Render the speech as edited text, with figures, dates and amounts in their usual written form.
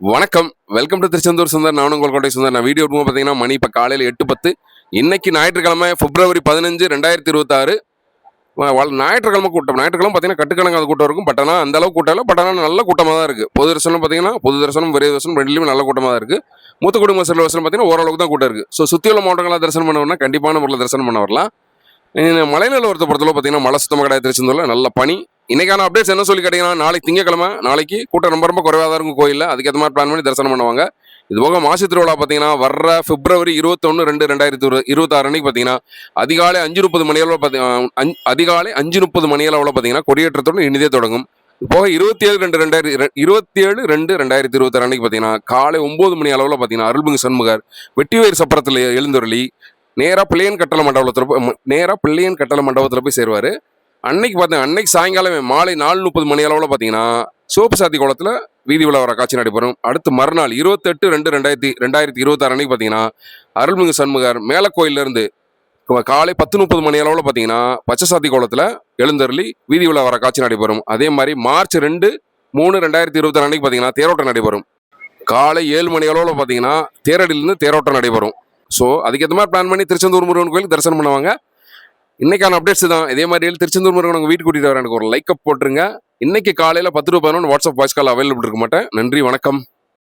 வணக்கம், welcome to Tiruchendur Sundar. நான் உங்கள் கோட்டை சுந்தர். நான் வீடியோ எடுக்கும் பார்த்தீங்கன்னா மணி இப்போ காலையில் 8:10. இன்னைக்கு ஞாயிற்றுக்கிழமை February 15, 2026. ஞாயிற்றுக்கிழமை கூட்டம். ஞாயிற்றுக்கிழமை பார்த்தீங்கன்னா கட்டுக்கணக்காத கூட்டம் இருக்கும். பட் ஆனால் அந்த அளவுக்கு கூட்டம் இல்லை. பட் ஆனால் நல்ல கூட்டமாக தான் இருக்குது. பொது தரிசனம் பார்த்தீங்கன்னா பொது தரிசனம் விரைவு தரிசனம் ரெண்டுலேயுமே நல்ல கூட்டமாக தான் இருக்குது. மூத்த குடும்ப செல்வ தரிசனம் பார்த்தீங்கன்னா ஓரளவுக்கு தான் கூட்டம் இருக்குது. ஸோ சுற்றியுள்ள மாவட்டங்களாக தரிசனம் பண்ண வரலாம், கண்டிப்பான முறையில் தரிசனம் பண்ண வரலாம். மலைநிலவரத்தை பொறுத்தளவு பார்த்தீங்கன்னா மழை சுத்தமாக கிடையாது. திருச்செந்தூரில் நல்ல பனி. இன்னைக்கான அப்டேட்ஸ் என்ன சொல்லி கேட்டீங்கன்னா, நாளைக்கு திங்கக்கிழமை, நாளைக்கு கூட்டம் ரொம்ப குறைவாக தான் இருக்கும் கோயிலில். அதுக்கேற்ற மாதிரி பிளான் பண்ணி தரிசனம் பண்ணுவாங்க. இது போக மாசி திருவிழா பார்த்தீங்கன்னா வர்ற February 21, 2026 அன்னைக்கு பார்த்தீங்கன்னா அதிகாலை 5:30 மணி அளவில் அதிகாலை 5:30 மணி அளவில் பார்த்தீங்கன்னா கொடியேற்றத்துடன் இனிதே தொடங்கும். போக 27/2/2026 அன்னைக்கு பார்த்தீங்கன்னா காலை 9 மணி அளவில் பார்த்தீங்கன்னா அருள்மிகு சண்முகர் வெட்டிவேர் சப்பரத்தில் எழுந்தருளி நேராக பிள்ளையன் கட்டளை மண்டபத்தில் போய் சேருவார். அன்னைக்கு சாயங்காலமே மாலை 4:30 மணி அளவில் பார்த்தீங்கன்னா சோப்பு சாத்தி குளத்தில் வீதி உலா வர காட்சி நடைபெறும். அடுத்து மறுநாள் 28/2/2026 அன்னைக்கு பார்த்தீங்கன்னா அருள்மிகு சண்முகர் மேலக்கோயிலிருந்து காலை 10:30 மணி அளவில் பார்த்தீங்கன்னா பச்சைசாத்தி குளத்தில் எழுந்தருளி வீதி உலா வர காட்சி நடைபெறும். அதே மாதிரி March 2, 3, 2026 அன்னைக்கு பார்த்தீங்கன்னா தேரோட்டம் நடைபெறும். காலை 7 மணி அளவில் பார்த்தீங்கன்னா தேரடியிலிருந்து தேரோட்டம் நடைபெறும். ஸோ அதுக்கேற்ற மாதிரி பிளான் பண்ணி திருச்செந்தூர் முருகன் கோயில் தரிசனம் பண்ணுவாங்க. இன்னைக்கான அப்டேட்ஸ் தான். இதே மாதிரி திருச்செந்தூர் முருகன் உங்கள் வீட்டுக்கு கூட்டிகிட்டு வர எனக்கு ஒரு லைக் அப் போட்டுருங்க. இன்னைக்கு காலையில் 10 to 11 WhatsApp voice call available இருக்க மாட்டேன். நன்றி, வணக்கம்.